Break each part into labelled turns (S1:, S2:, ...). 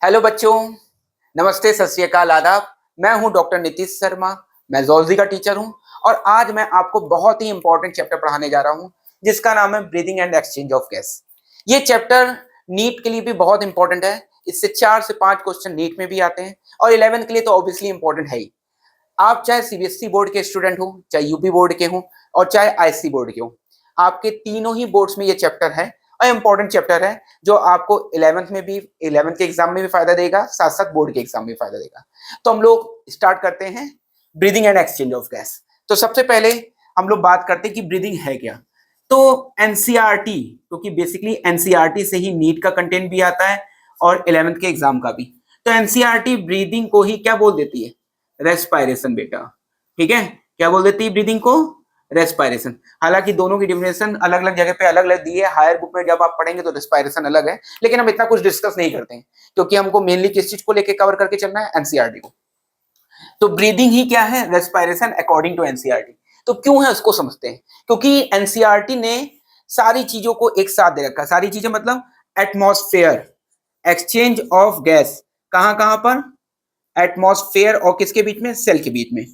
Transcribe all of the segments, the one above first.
S1: Hello बच्चों, नमस्ते, सत श्री अकाल, आदाब। मैं हूं डॉक्टर नीतीश शर्मा। मैं जूलॉजी का टीचर हूं और आज मैं आपको बहुत ही इंपॉर्टेंट चैप्टर पढ़ाने जा रहा हूं जिसका नाम है breathing and exchange of gas. ये चैप्टर नीट के लिए भी बहुत इंपॉर्टेंट है। इससे 4 से 5 क्वेश्चन नीट में भी आते हैं और 11th के लिए तो ऑब्वियसली इंपॉर्टेंट है ही। आप चाहे सीबीएसई बोर्ड के स्टूडेंट हो, चाहे यूपी बोर्ड के हो और चाहे आईएससी बोर्ड के हो, आपके तीनों ही बोर्ड्स में ये चैप्टर है और इंपॉर्टेंट चैप्टर है जो आपको 11th के एग्जाम में भी फायदा देगा, साथ साथ बोर्ड के एग्जाम में भी फायदा देगा। तो हम लोग स्टार्ट करते हैं breathing and exchange of gas. तो सबसे पहले हम लोग बात करते हैं कि ब्रीदिंग है क्या। तो एनसीईआरटी, क्योंकि बेसिकली एनसीईआरटी से ही नीट का कंटेंट भी आता है और 11th के एग्जाम का भी। तो एनसीईआरटी ब्रीदिंग को ही क्या बोल देती है? रेस्पायरेशन बेटा। ठीक है, क्या बोल देती है ब्रीदिंग को? रेस्पायरेशन। हालांकि दोनों की डिफिनेशन अलग अलग जगह पे अलग अलग दी है। हायर बुक में जब आप पढ़ेंगे तो रेस्पायरेशन अलग है, लेकिन हम इतना कुछ डिस्कस नहीं करते हैं क्योंकि हमको मेनली किस चीज को लेके कवर करके चलना है? एनसीईआरटी को। तो ब्रीदिंग ही क्या है? Respiration according to NCERT. तो क्यों है उसको समझते हैं। क्योंकि एनसीईआरटी ने सारी चीजों को एक साथ दे रखा है। सारी चीजें मतलब एटमॉस्फेयर, एक्सचेंज ऑफ गैस, कहां कहां पर? एटमॉस्फेयर और किसके बीच में? सेल के बीच में।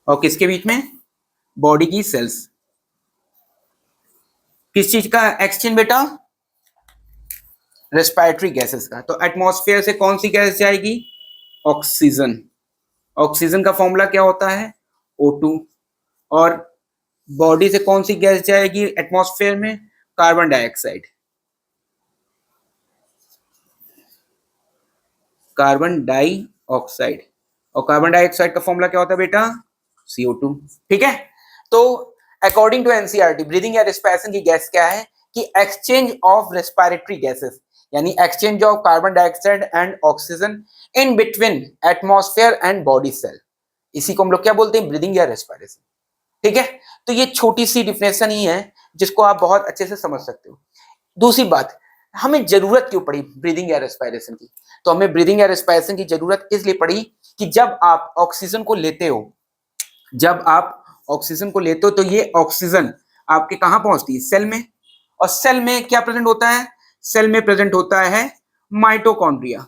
S1: और किसके बीच में? बॉडी की सेल्स। किस चीज का एक्सचेंज बेटा? रेस्पिरेटरी गैसेस का। तो एटमॉस्फेयर से कौन सी गैस जाएगी? ऑक्सीजन। ऑक्सीजन का फॉर्मूला क्या होता है? O2। और बॉडी से कौन सी गैस जाएगी एटमॉस्फेयर में? Carbon dioxide. Carbon dioxide. और कार्बन डाइऑक्साइड का फॉर्मूला क्या होता है बेटा? CO2। ठीक है। तो अकॉर्डिंग टू एनसीईआरटी ब्रीदिंग या रेस्पिरेशन की गैस क्या है कि एक्सचेंज ऑफ रेस्पिरेटरी गैसेस, यानी exchange of carbon dioxide and oxygen in between atmosphere and body cell. इसी को हम लोग क्या बोलते हैं? ब्रीदिंग या रेस्पिरेशन। ठीक है। तो ये छोटी सी डिफिनेशन ही है जिसको आप बहुत अच्छे से समझ सकते हो। दूसरी बात, हमें जरूरत क्यों पड़ी ब्रीदिंग या रेस्पिरेशन की? तो हमें ब्रीदिंग या रेस्पिरेशन की जरूरत इसलिए पड़ी कि जब आप ऑक्सीजन को लेते हो, जब आप ऑक्सीजन को लेते हो तो ये ऑक्सीजन आपके कहां पहुंचती है? सेल में। और सेल में क्या प्रेजेंट होता है? सेल में प्रेजेंट होता है माइटोकॉन्ड्रिया।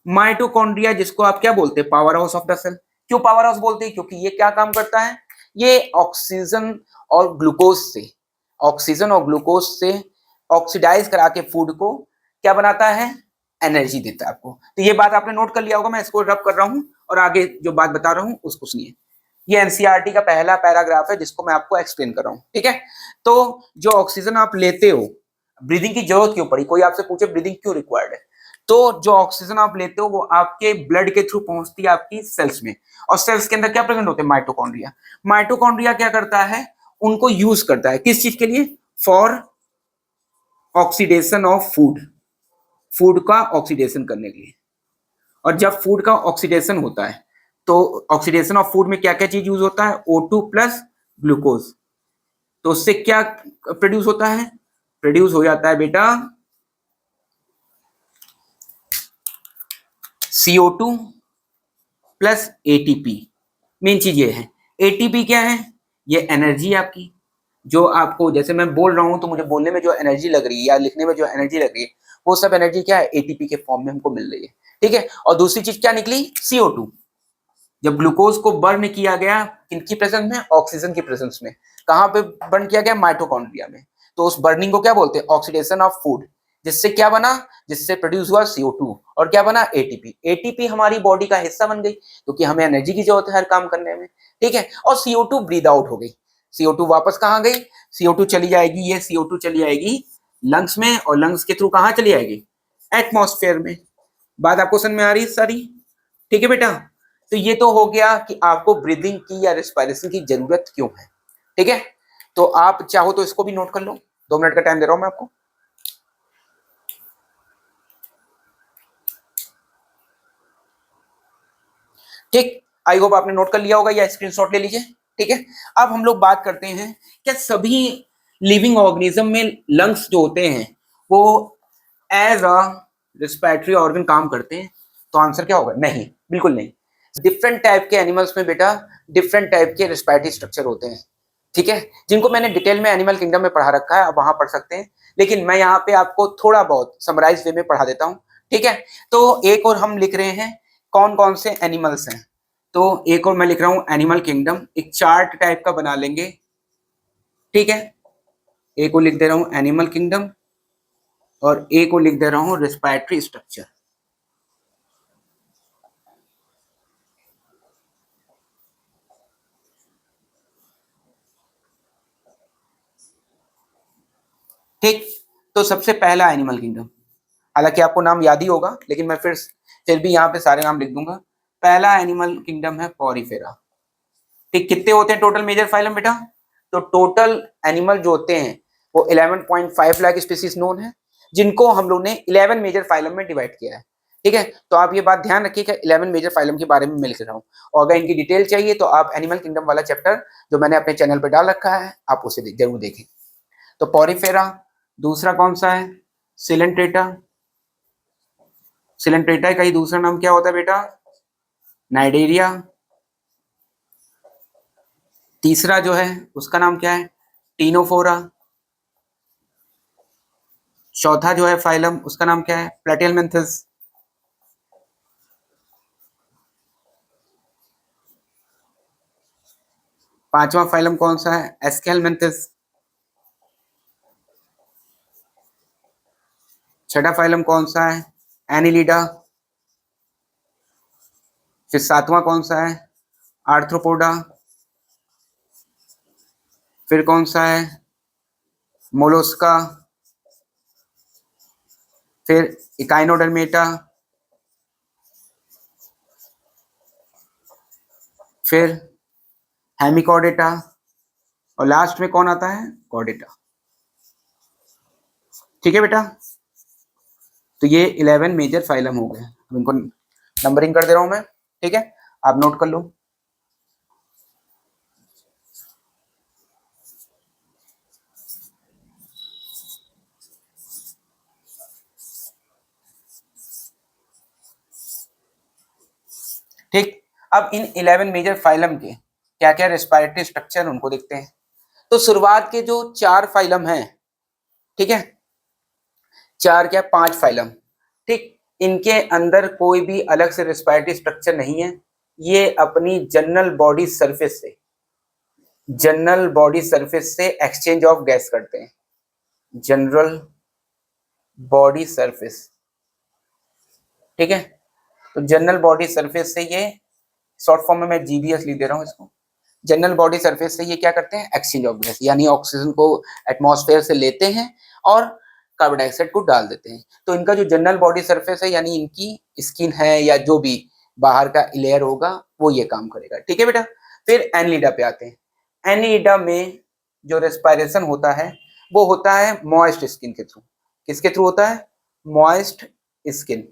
S1: माइटोकॉन्ड्रिया जिसको आप क्या बोलते हैं? Powerhouse of the cell. क्यों पावर हाउस बोलते हैं? क्योंकि ये क्या काम करता है? ये ऑक्सीजन और ग्लूकोज से, ऑक्सीजन और ग्लूकोज से ऑक्सीडाइज करा के फूड को क्या बनाता है? एनर्जी देता है आपको। तो ये बात आपने नोट कर लिया होगा। मैं इसको रब कर रहा हूं और आगे जो बात बता रहा हूं उसको सुनिए। ये एनसीईआरटी का पहला पैराग्राफ है जिसको मैं आपको एक्सप्लेन कर रहा हूं। ठीक है। तो जो ऑक्सीजन आप लेते हो, ब्रीदिंग की जरूरत क्यों पड़ी? कोई आपसे पूछे ब्रीदिंग क्यों रिक्वायर्ड है, तो जो ऑक्सीजन आप लेते हो वो आपके ब्लड के थ्रू पहुंचती है आपकी सेल्स में। और सेल्स के अंदर क्या प्रेजेंट होते हैं? माइटोकॉन्ड्रिया। माइटोकॉन्ड्रिया क्या करता है? उनको यूज करता है किस चीज के लिए? For oxidation of food, food का ऑक्सीडेशन करने के लिए। और जब फूड का ऑक्सीडेशन होता है तो ऑक्सीडेशन ऑफ फूड में क्या क्या चीज यूज होता है? O2 plus glucose. तो उससे क्या प्रोड्यूस होता है? प्रोड्यूस हो जाता है बेटा CO2 प्लस ATP। मेन चीज ये है। ATP क्या है? ये एनर्जी आपकी, जो आपको जैसे मैं बोल रहा हूं तो मुझे बोलने में जो एनर्जी लग रही है या लिखने में जो एनर्जी लग रही है वो सब एनर्जी क्या है? ATP के फॉर्म में हमको मिल रही है। ठीक है। और दूसरी चीज क्या निकली? CO2। जब ग्लूकोज को बर्न किया गया किनकी प्रेजेंस में? ऑक्सीजन की प्रेजेंस में। कहां पे बर्न किया गया? माइटोकॉन्ड्रिया में। तो उस बर्निंग को क्या बोलते हैं? Oxidation of food. जिससे क्या बना? जिससे प्रोड्यूस हुआ CO2 और क्या बना? ATP। ATP हमारी बॉडी का हिस्सा बन गई क्योंकि हमें एनर्जी की जरूरत है हर काम करने में। ठीक है। और CO2 ब्रीद आउट हो गई। CO2 वापस कहां गई? CO2 चली जाएगी, ये CO2 चली जाएगी लंग्स में और लंग्स के थ्रू कहां चली जाएगी? एटमॉस्फेयर में। बात आपको समझ में आ रही है सारी? ठीक है बेटा। तो ये तो हो गया कि आपको ब्रीदिंग की या रेस्पिरेशन की जरूरत क्यों है। ठीक है। तो आप चाहो तो इसको भी नोट कर लो। 2 मिनट का टाइम दे रहा हूं मैं आपको। ठीक, आई होप आपने नोट कर लिया होगा या स्क्रीनशॉट ले लीजिए। ठीक है। अब हम लोग बात करते हैं क्या सभी लिविंग ऑर्गेनिज्म में लंग्स जो होते हैं वो एज अ रेस्पिरेटरी ऑर्गन काम करते हैं? तो आंसर क्या होगा? नहीं, बिल्कुल नहीं। डिफरेंट टाइप के एनिमल्स में बेटा डिफरेंट टाइप के रेस्पिरेटरी स्ट्रक्चर होते हैं। ठीक है। जिनको मैंने डिटेल में एनिमल किंगडम में पढ़ा रखा है, आप वहां पढ़ सकते हैं। लेकिन मैं यहाँ पे आपको थोड़ा बहुत समराइज वे में पढ़ा देता हूँ, ठीक है। तो एक और हम लिख रहे हैं कौन कौन से एनिमल्स हैं, तो एक और मैं लिख रहा हूँ एनिमल किंगडम, एक चार्ट टाइप का बना लेंगे, ठीक है। एक को लिख दे रहा हूँ एनिमल किंगडम और एक को लिख दे रहा हूँ रेस्पिरेटरी स्ट्रक्चर। ठीक, तो सबसे पहला एनिमल किंगडम, हालांकि आपको नाम याद ही होगा लेकिन मैं फिर भी यहाँ पे सारे नाम लिख दूंगा। पहला एनिमल किंगडम है पॉरीफेरा। ठीक, कितने होते हैं टोटल मेजर फाइलम बेटा? तो टोटल एनिमल जो होते हैं वो 11.5 लाख स्पीसीज नोन है, जिनको हम लोग ने 11 मेजर फाइलम में डिवाइड किया है, ठीक है। तो आप ये बात ध्यान रखिएगा 11 मेजर फाइलम के बारे में मैं लिख रहा हूँ, और अगर इनकी डिटेल चाहिए तो आप एनिमल किंगडम वाला चैप्टर जो मैंने अपने चैनल पर डाल रखा है आप उसे जरूर देखें। तो पॉरीफेरा, दूसरा कौन सा है? सिलेंट्रेटा। सिलेंट्रेटा का ही दूसरा नाम क्या होता है बेटा? नाइडेरिया। तीसरा जो है उसका नाम क्या है? टीनोफोरा। चौथा जो है फाइलम उसका नाम क्या है? प्लेटियलमेंथिस। पांचवा फाइलम कौन सा है? एस्केलमेंथिस। छठा फाइलम कौन सा है? एनिलिडा। फिर सातवां कौन सा है? आर्थ्रोपोडा। फिर कौन सा है? मोलस्का। फिर इकाइनोडर्मेटा। फिर हेमिकॉर्डेटा, और लास्ट में कौन आता है? कॉर्डेटा। ठीक है बेटा, तो ये 11 मेजर फाइलम हो गए। अब इनको नंबरिंग कर दे रहा हूं मैं, ठीक है, आप नोट कर लो। ठीक, अब इन 11 मेजर फाइलम के क्या क्या रेस्पिरेटरी स्ट्रक्चर उनको देखते हैं। तो शुरुआत के जो 4 फाइलम हैं, ठीक है, 4 क्या 5 फाइलम, ठीक, इनके अंदर कोई भी अलग से रेस्पिरेटरी स्ट्रक्चर नहीं है। ये अपनी जनरल बॉडी सरफेस से एक्सचेंज ऑफ गैस करते हैं। जनरल बॉडी सरफेस, ठीक है, तो जनरल बॉडी सरफेस से ये शॉर्ट फॉर्म में मैं जीबीएस लिख दे रहा हूँ इसको। जनरल बॉडी सरफेस से ये क्या करते हैं? एक्सचेंज ऑफ गैस, यानी ऑक्सीजन को एटमॉस्फेयर से लेते हैं और कार्बन डाइऑक्साइड को डाल देते हैं। तो इनका जो जनरल बॉडी सरफेस है, यानी इनकी स्किन है या जो भी बाहर का लेयर होगा वो ये काम करेगा, ठीक है बेटा। फिर एनलिडा पे आते हैं। एनलिडा में जो रेस्पिरेशन होता है वो होता है मॉइस्ट स्किन के थ्रू। किसके थ्रू होता है? Moist skin.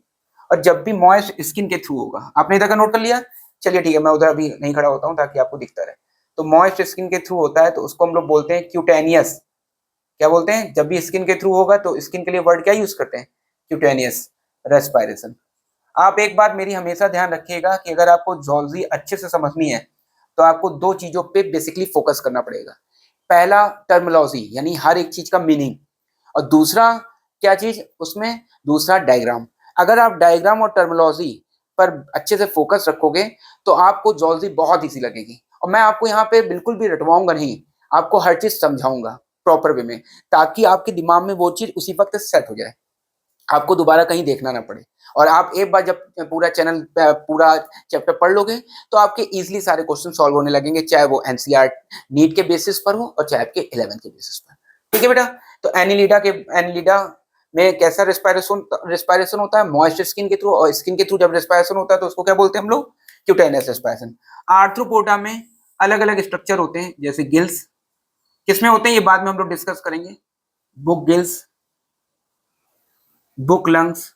S1: और जब भी मॉइस्ट स्किन के थ्रू होगा, आपने इधर का नोट कर लिया, चलिए ठीक है, मैं उधर अभी नहीं खड़ा होता हूँ ताकि आपको दिखता रहे। तो मॉइस्ट स्किन के थ्रू होता है तो उसको हम लोग बोलते हैं क्यूटेनियस। क्या बोलते हैं? जब भी स्किन के थ्रू होगा तो स्किन के लिए वर्ड क्या यूज करते हैं? Cutaneous respiration. आप एक बात मेरी हमेशा ध्यान रखिएगा कि अगर आपको जूलॉजी अच्छे से समझनी है तो आपको 2 चीजों पे बेसिकली फोकस करना पड़ेगा। पहला टर्मिनोलॉजी, यानी हर एक चीज का मीनिंग, और दूसरा क्या चीज उसमें? दूसरा डायग्राम। अगर आप डायग्राम और टर्मिनोलॉजी पर अच्छे से फोकस रखोगे तो आपको जूलॉजी बहुत इजी लगेगी। और मैं आपको यहाँ पे बिल्कुल भी रटवाऊंगा नहीं, आपको हर चीज समझाऊंगा प्रॉपर वे में, ताकि आपके दिमाग में वो चीज उसी वक्त सेट हो जाए, आपको दोबारा कहीं देखना ना पड़े। और आप एक बार जब पूरा चैप्टर पढ़ लोगे तो आपके इजीली सारे क्वेश्चन सॉल्व होने लगेंगे, चाहे वो एनसीईआर नीट के बेसिस पर हो और चाहे आपके 11 के बेसिस पर, ठीक है बेटा। तो एनिलिडा में कैसा रेस्पिरेशन होता है? मॉइस्ट स्किन के थ्रू, और स्किन के थ्रू जब रेस्पिरेशन होता है तो उसको क्या बोलते हैं हम लोग? Cutaneous respiration. आर्थ्रोपोडा में अलग अलग स्ट्रक्चर होते हैं, जैसे गिल्स। किसमें होते हैं ये बाद में हम लोग डिस्कस करेंगे। बुक गिल्स, बुक लंग्स,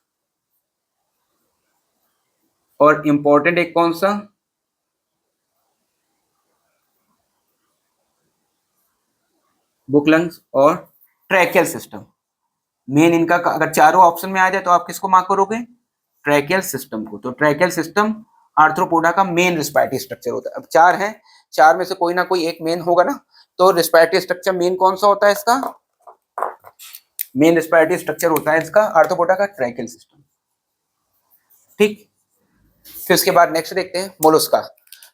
S1: और इंपॉर्टेंट एक कौन सा? बुक लंग्स और ट्रैकियल सिस्टम। मेन इनका अगर चारों ऑप्शन में आ जाए तो आप किसको मार्क करोगे? ट्रैकियल सिस्टम को। तो ट्रैकियल सिस्टम आर्थ्रोपोडा का मेन रिस्पिरेटरी स्ट्रक्चर होता है। अब 4 हैं, 4 में से कोई ना कोई एक मेन होगा ना, तो रिस्पिरेटरी स्ट्रक्चर मेन कौन सा होता है इसका? मेन रेस्पिरेटरी स्ट्रक्चर होता है इसका आर्थ्रोपोडा का ट्रैकियल सिस्टम। ठीक, फिर उसके बाद नेक्स्ट देखते हैं मोलस्का।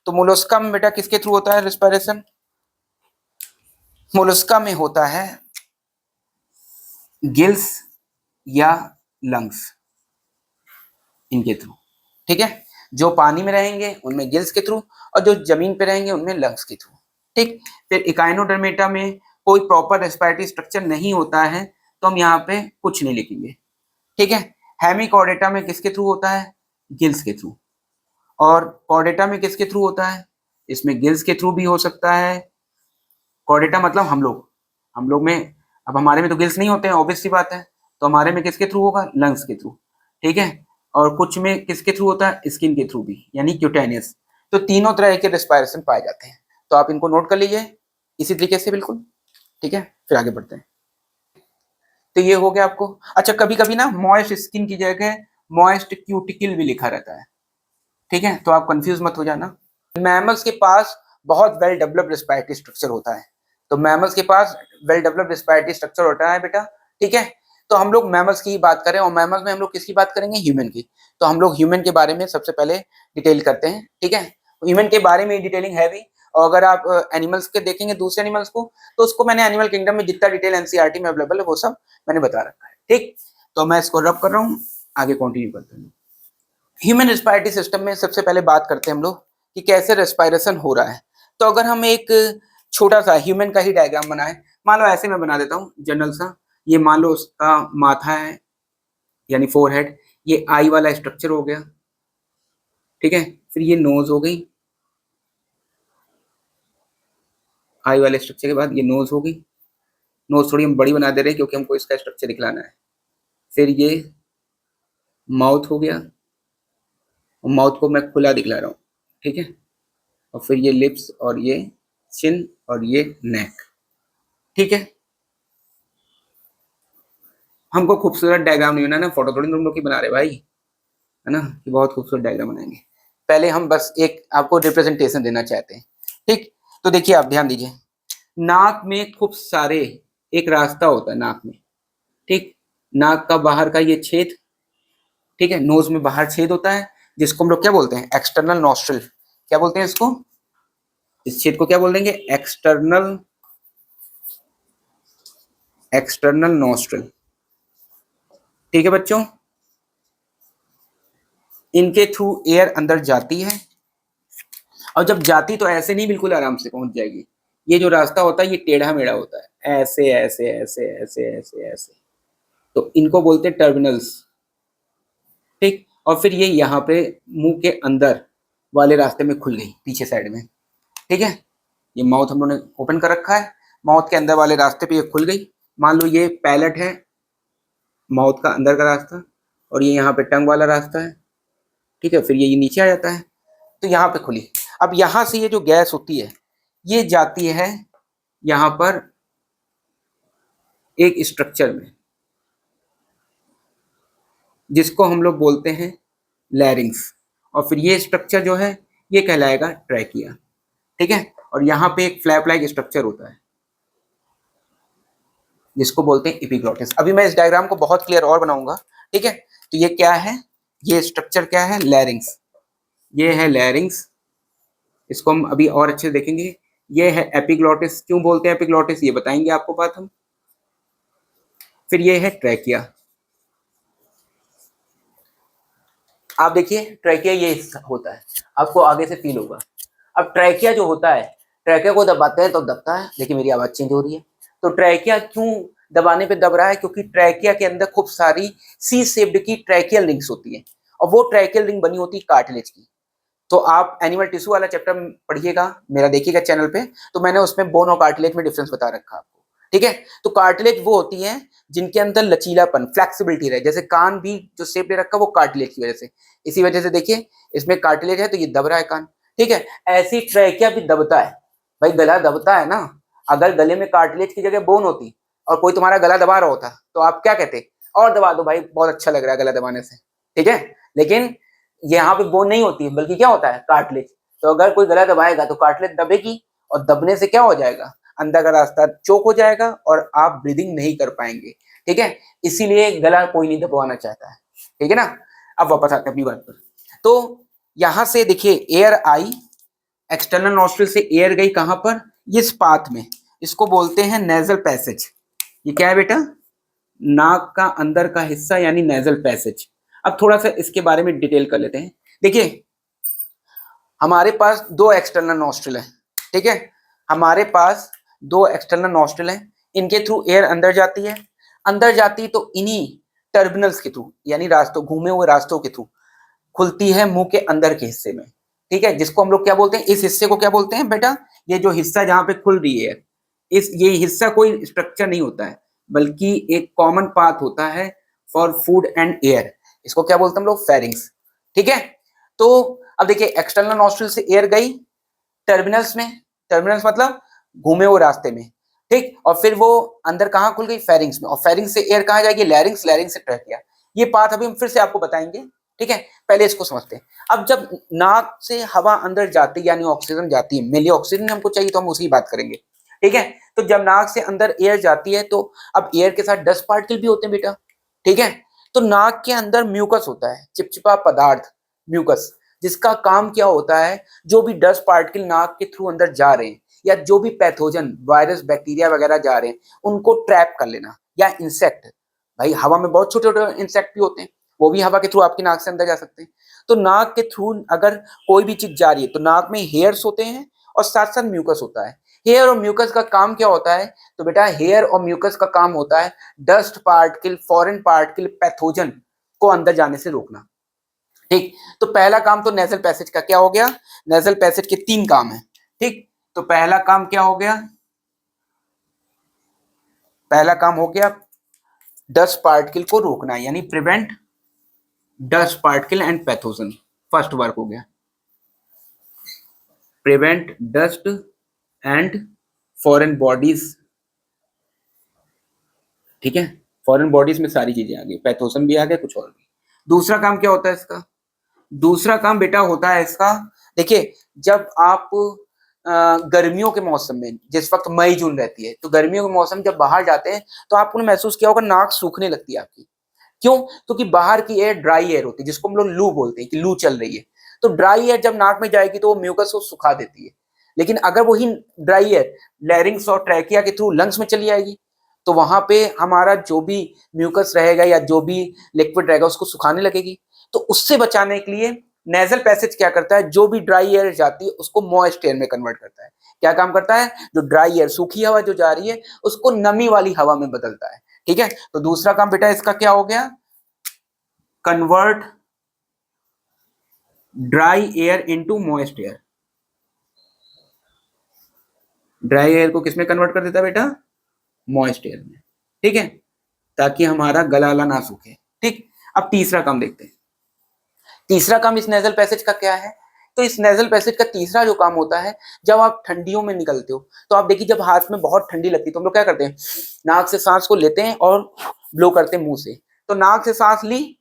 S1: तो मोलस्का में बेटा किसके थ्रू होता है रेस्पिरेशन? मोलस्का में होता है गिल्स या लंग्स, इनके थ्रू। ठीक है, जो पानी में रहेंगे उनमें गिल्स के थ्रू, और जो जमीन पे रहेंगे उनमें लंग्स के थ्रू। ठीक, फिर इकाइनोडर्मेटा में कोई प्रॉपर रेस्पिरेटरी स्ट्रक्चर नहीं होता है, तो हम यहाँ पे कुछ नहीं लिखेंगे। ठीक है, हेमिकॉर्डेटा में किसके थ्रू होता है? गिल्स के थ्रू। और कॉर्डेटा में किसके थ्रू होता है? इसमें गिल्स के थ्रू भी हो सकता है। कॉर्डेटा मतलब हम लोग में, अब हमारे में तो गिल्स नहीं होते हैं, ऑब्वियस सी बात है, तो हमारे में किसके थ्रू होगा? लंग्स के थ्रू। ठीक है, और कुछ में किसके थ्रू होता है? स्किन के थ्रू भी, यानी क्यूटेनियस। तो तीनों तरह के रेस्पिरेशन पाए जाते हैं, तो आप इनको नोट कर लीजिए इसी तरीके से, बिल्कुल। ठीक है, फिर आगे बढ़ते हैं। तो ये हो गया आपको। अच्छा, कभी कभी ना मॉइस्ट स्किन की जगह मॉइस्ट क्यूटिकल भी लिखा रहता है। ठीक है, तो आप कंफ्यूज मत हो जाना। मैमल्स के पास बहुत वेल डेवलप्ड रेस्पिरेटरी स्ट्रक्चर होता है। तो मैमल्स के पास वेल डेवलप्ड रेस्पिरेटरी स्ट्रक्चर होता है बेटा। ठीक है, तो हम लोग मैमल्स की ही बात करें, और मैमल्स में हम लोग किसकी बात करेंगे? ह्यूमन की। तो हम लोग ह्यूमन के बारे में सबसे पहले डिटेल करते हैं। ठीक है, ह्यूमन के बारे में डिटेलिंग है भी, और अगर आप एनिमल्स के देखेंगे दूसरे एनिमल्स को, तो उसको मैंने एनिमल किंगडम में जितना डिटेल एनसीईआरटी में अवेलेबल है वो सब मैंने बता रखा है। ठीक, तो मैं इसको रब कर रहा हूँ, आगे कंटिन्यू करते हैं। ह्यूमन रेस्पिरेटरी सिस्टम में सबसे पहले बात करते हैं हम लोग कि कैसे रेस्पिरेशन हो रहा है। तो अगर हम एक छोटा सा ह्यूमन का ही डायग्राम बनाए, मान लो ऐसे मैं बना देता हूँ जनरल सा। ये मान लो उसका माथा है, यानी फोरहेड, ये आई वाला स्ट्रक्चर हो गया। ठीक है, फिर ये नोज हो गई, आई वाले स्ट्रक्चर के बाद ये नोज हो गई। नोज थोड़ी हम बड़ी बना दे रहे हैं क्योंकि हमको इसका स्ट्रक्चर दिखलाना है। फिर ये माउथ हो गया, और माउथ को मैं खुला दिखला रहा हूँ। ठीक है, और फिर ये लिप्स, और ये चिन, और ये नेक। ठीक है, हमको खूबसूरत डायग्राम नहीं बनाना, फोटो थोड़ी तुम लोग की बना रहे भाई, है ना, कि बहुत खूबसूरत डायग्राम बनाएंगे। पहले हम बस एक आपको रिप्रेजेंटेशन देना चाहते हैं। ठीक, तो देखिए आप ध्यान दीजिए, नाक में खूब सारे एक रास्ता होता है नाक में। ठीक, नाक का बाहर का ये छेद, ठीक है, नोज में बाहर छेद होता है, जिसको हम लोग क्या बोलते हैं? External nostril. क्या बोलते हैं इसको? इस छेद को क्या बोल देंगे? External, external nostril. ठीक है बच्चों, इनके थ्रू एयर अंदर जाती है, और जब जाती तो ऐसे नहीं बिल्कुल आराम से पहुंच जाएगी। ये जो रास्ता होता है ये टेढ़ा मेढ़ा होता है, ऐसे ऐसे ऐसे ऐसे ऐसे ऐसे, तो इनको बोलते हैं टर्मिनल्स। ठीक, और फिर ये यहाँ पे मुंह के अंदर वाले रास्ते में खुल गई पीछे साइड में। ठीक है, ये माउथ हम लोगों ने ओपन कर रखा है, माउथ के अंदर वाले रास्ते पे ये खुल गई। मान लो ये पैलेट है, माउथ का अंदर का रास्ता, और ये यहाँ पे टंग वाला रास्ता है। ठीक है, फिर ये नीचे आ जाता है, तो यहाँ पे खुली। अब यहाँ से ये जो गैस होती है ये जाती है यहाँ पर एक स्ट्रक्चर में, जिसको हम लोग बोलते हैं लैरिंग्स, और फिर ये स्ट्रक्चर जो है ये कहलाएगा ट्रैकिया। ठीक है, और यहाँ पे एक फ्लैप लाइक स्ट्रक्चर होता है जिसको बोलते हैं एपिग्लॉटिस। अभी मैं इस डायग्राम को बहुत क्लियर और बनाऊंगा। ठीक है, तो ये क्या है? ये स्ट्रक्चर क्या है? लैरिंग्स। ये है लैरिंग्स, इसको हम अभी और अच्छे से देखेंगे। ये है एपिग्लॉटिस। क्यों बोलते हैं एपिग्लॉटिस, ये बताएंगे आपको बात हम। फिर ये है ट्रैकिया। आप देखिए ट्रैकिया ये होता है, आपको आगे से फील होगा। अब ट्रैकिया जो होता है, ट्रैकिया को दबाते हैं तो दबता है। देखिए मेरी आवाज चेंज हो रही है। तो ट्रैकिया क्यों दबाने पे दब रहा है? क्योंकि ट्रैकिया के अंदर खूब सारी सी शेप्ड की ट्रैकियल रिंग्स होती है, और वो ट्रैकियल रिंग बनी होती है कार्टिलेज की। तो आप एनिमल टिश्यू वाला चैप्टर पढ़िएगा मेरा, देखिएगा चैनल पे, तो मैंने उसमें बोन और कार्टिलेज में डिफरेंस बता रखा आपको। ठीक है, तो कार्टिलेज वो होती है जिनके अंदर लचीलापन, फ्लेक्सिबिलिटी रहे। जैसे कान भी जो शेप दे रखा है वो कार्टिलेज की वजह से, इसी वजह से देखिए इसमें कार्टिलेज है तो ये दब रहा है कान। ठीक है, ऐसी ट्रैकिया भी दबता है भाई, गला दबता है ना। अगर गले में कार्टिलेज की जगह बोन होती और कोई तुम्हारा गला दबा रहा होता तो आप क्या कहते? और दबा दो भाई, बहुत अच्छा लग रहा है गला दबाने से। ठीक है, लेकिन यहाँ पे बोन नहीं होती, बल्कि क्या होता है? कार्टिलेज। तो अगर कोई गला दबाएगा तो कार्टिलेज दबेगी, और दबने से क्या हो जाएगा? अंदर का रास्ता चोक हो जाएगा और आप ब्रीदिंग नहीं कर पाएंगे। ठीक है, इसीलिए गला कोई नहीं दबाना चाहता है, ठीक है ना। अब वापस आते हैं अपनी बात पर। तो यहां से देखिए एयर आई, एक्सटर्नल नॉस्ट्रिल से एयर गई कहां पर, इस पाथ में, इसको बोलते हैं नेजल पैसेज। ये क्या है बेटा, नाक का अंदर का हिस्सा यानी नेजल पैसेज। अब थोड़ा सा इसके बारे में डिटेल कर लेते हैं। देखिए हमारे पास दो एक्सटर्नल नॉस्ट्रिल है, ठीक है, हमारे पास दो एक्सटर्नल नॉस्ट्रिल है, इनके थ्रू एयर अंदर जाती है, अंदर जाती तो इन्हीं टर्मिनल्स के थ्रू यानी रास्तों, घूमे हुए रास्तों के थ्रू खुलती है मुंह के अंदर के हिस्से में, ठीक है, जिसको हम लोग क्या बोलते हैं, इस हिस्से को क्या बोलते हैं बेटा, ये जो हिस्सा जहां पे खुल रही है, ये हिस्सा कोई स्ट्रक्चर नहीं होता है, बल्कि एक कॉमन पाथ होता है फॉर फूड एंड एयर, इसको क्या बोलते हैं हम लोग, फेरिंग्स, ठीक है। तो अब देखिए एक्सटर्नल नॉस्ट्रिल से एयर गई टर्मिनल्स में, टर्मिनल्स मतलब घूमे हुए रास्ते में, ठीक, और फिर वो अंदर कहाँ खुल गई, फेरिंग्स में, और फेरिंग्स से एयर कहाँ जाएगी, लैरिंग्स, लैरिंग्स से ट्रैकिया। ये पाथ अभी हम फिर से आपको बताएंगे, ठीक है, पहले इसको समझते हैं। अब जब नाक से हवा अंदर जाती है यानी ऑक्सीजन जाती है, मेनली ऑक्सीजन हमको चाहिए तो हम उसी की बात करेंगे, ठीक है। तो जब नाक से अंदर एयर जाती है तो अब एयर के साथ डस्ट पार्टिकल भी होते हैं बेटा, ठीक है। तो नाक के अंदर म्यूकस होता है, चिपचिपा पदार्थ, म्यूकस, जिसका काम क्या होता है, जो भी डस्ट पार्टिकल नाक के थ्रू अंदर जा रहे हैं या जो भी पैथोजन वायरस बैक्टीरिया वगैरह जा रहे हैं उनको ट्रैप कर लेना, या इंसेक्ट, भाई हवा में बहुत छोटे छोटे इंसेक्ट भी होते हैं, वो भी हवा के थ्रू आपकी नाक से अंदर जा सकते हैं। तो नाक के थ्रू अगर कोई भी चीज जा रही है तो नाक में हेयर्स होते हैं और साथ साथ म्यूकस होता है। हेयर और म्यूकस का काम क्या होता है, तो बेटा हेयर और म्यूकस का काम होता है dust particle, foreign particle, pathogen को अंदर जाने से रोकना, ठीक। तो पहला काम तो नेजल पैसेज का क्या हो गया, नेजल पैसेज के 3 काम है, ठीक। तो पहला काम क्या हो गया, पहला काम हो गया डस्ट पार्टिकल को रोकना यानी prevent dust particle and pathogen, first work हो गया, prevent dust and foreign bodies, ठीक है, फॉरेन बॉडीज में सारी चीजें आ गई, पैथोजन भी आ गए, कुछ और भी। दूसरा काम क्या होता है इसका, दूसरा काम बेटा होता है इसका, देखिए जब आप गर्मियों के मौसम में, जिस वक्त मई जून रहती है, तो गर्मियों के मौसम जब बाहर जाते हैं तो आपने महसूस किया होगा नाक सूखने लगती है आपकी, क्यों, क्योंकि बाहर की एयर ड्राई एयर होती है, जिसको हम लोग लू बोलते हैं कि लू चल रही है। तो ड्राई एयर जब नाक में जाएगी तो वो म्यूकस को सुखा देती है, लेकिन अगर वही ड्राई एयर लैरिंग्स और ट्रैकिया के थ्रू लंग्स में चली आएगी तो वहां पे हमारा जो भी म्यूकस रहेगा या जो भी लिक्विड रहेगा उसको सुखाने लगेगी। तो उससे बचाने के लिए नेजल पैसेज क्या करता है, जो भी ड्राई एयर जाती है उसको मॉइस्ट एयर में कन्वर्ट करता है। क्या काम करता है, जो ड्राई एयर, सूखी हवा जो जा रही है उसको नमी वाली हवा में बदलता है, ठीक है। तो दूसरा काम बेटा इसका क्या हो गया, convert dry air into moist air. Dry air को किसमें कन्वर्ट कर देता है बेटा, मॉइस्ट एयर में, ठीक है, ताकि हमारा गला ना सूखे, ठीक। अब तीसरा काम देखते हैं, तीसरा काम इस नेजल पैसेज का क्या है। तो इस नेजल पैसेज का तीसरा जो काम होता है, जब आप ठंडियों में निकलते हो तो आप देखिए जब हाथ में बहुत ठंडी लगती है तो हम लोग क्या करते हैं, नाक से सांस को लेते हैं और ब्लो करते हैं मुंह से। तो नाक से सांस ली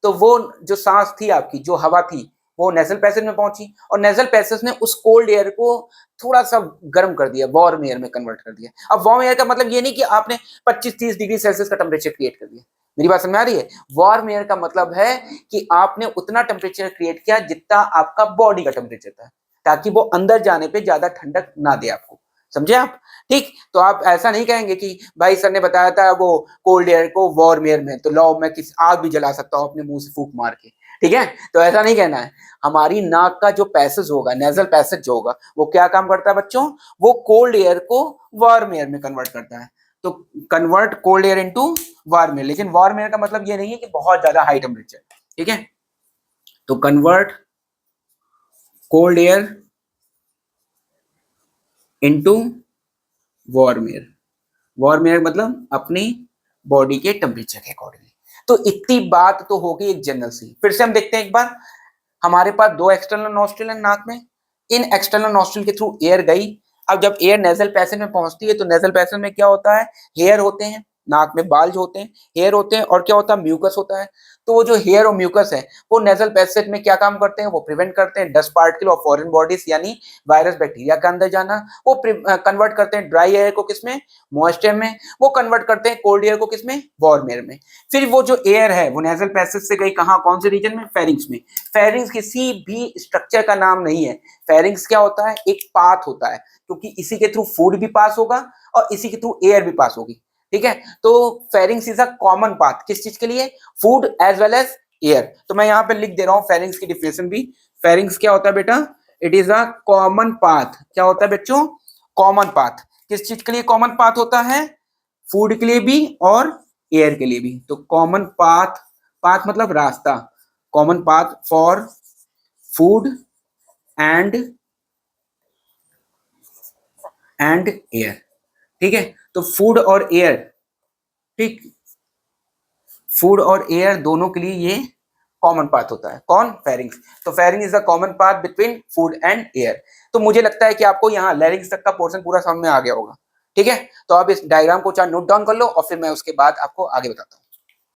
S1: तो वो जो सांस थी आपकी, जो हवा थी, वो नेजल पैसेज में पहुंची और नेजल पैसेज ने उस कोल्ड एयर को थोड़ा सा गर्म कर दिया, वार्म एयर में कन्वर्ट कर दिया। अब वार्म एयर का मतलब ये नहीं कि आपने 25-30 डिग्री सेल्सियस का टेम्परेचर क्रिएट कर दिया, मेरी बात समझ में आ रही है। वार्म एयर का मतलब है कि आपने उतना टेम्परेचर क्रिएट किया जितना आपका बॉडी का टेम्परेचर था, ताकि वो अंदर जाने पे ज्यादा ठंडक ना दे आपको, समझे आप, ठीक। तो आप ऐसा नहीं कहेंगे कि भाई सर ने बताया था वो कोल्ड एयर को वार्म एयर में, तो लो मैं किसी आग भी जला सकता हूँ अपने मुंह से फूंक मार के, ठीक है। तो ऐसा नहीं कहना है। हमारी नाक का जो पैसेज होगा, नेजल पैसेज जो होगा, वो क्या काम करता है बच्चों, वो कोल्ड एयर को वार्म एयर में कन्वर्ट करता है। तो convert cold air into warm air, लेकिन वार्म एयर का मतलब ये नहीं है कि बहुत ज्यादा हाई टेम्परेचर, ठीक है। तो convert cold air into warm air, warm air मतलब अपनी बॉडी के टेम्परेचर के अकॉर्डिंग। तो इतनी बात तो होगी एक जनरल सी। फिर से हम देखते हैं एक बार, हमारे पास दो एक्सटर्नल नॉस्ट्रिल है नाक में, इन एक्सटर्नल नॉस्ट्रिल के थ्रू एयर गई। अब जब एयर नेजल पैसेज में पहुंचती है तो नेजल पैसेज में क्या होता है, हेयर होते हैं, नाक में बाल जो होते हैं, हेयर होते हैं, और क्या होता है, म्यूकस होता है। तो वो जो हेयर और म्यूकस है वो नेजल पैसेज में क्या काम करते हैं, वो प्रिवेंट करते हैं डस्ट पार्टिकल और फॉरेन बॉडीज यानी वायरस बैक्टीरिया के अंदर जाना। वो कन्वर्ट करते हैं ड्राई एयर को किसमें, मॉइस्चर में। वो कन्वर्ट करते हैं कोल्ड एयर को किसमें, वार्म एयर में। फिर वो जो एयर है वो नेजल पैसेज से गई कहाँ, कौन से रीजन में, फेरिंग्स में। फेरिंग्स किसी भी स्ट्रक्चर का नाम नहीं है। फेरिंग्स क्या होता है, एक पाथ होता है, क्योंकि इसी के थ्रू फूड भी पास होगा और इसी के थ्रू एयर भी पास होगी। ठीक है, तो pharynx is a common path किस चीज के लिए, food as well as air. तो मैं यहाँ पे लिख दे रहा हूँ फेरिंग्स की डिफिनेशन भी। फेरिंग्स क्या होता है बेटा, it is a common path. क्या होता है बच्चों, कॉमन पाथ। किस चीज के लिए कॉमन पाथ होता है, फूड के लिए भी और एयर के लिए भी। तो कॉमन पाथ, पाथ मतलब रास्ता, common path for food and air. ठीक है, तो फूड और एयर, ठीक, फूड और एयर दोनों के लिए ये कॉमन पाथ होता है। कौन, फेरिंग्स। तो pharynx is the common path between food and air. तो मुझे लगता है कि आपको यहाँ लैरिंग्स तक का पोर्शन पूरा समझ में आ गया होगा। ठीक है, तो आप इस डायग्राम को चाहे नोट डाउन कर लो और फिर मैं उसके बाद आपको आगे बताता हूँ।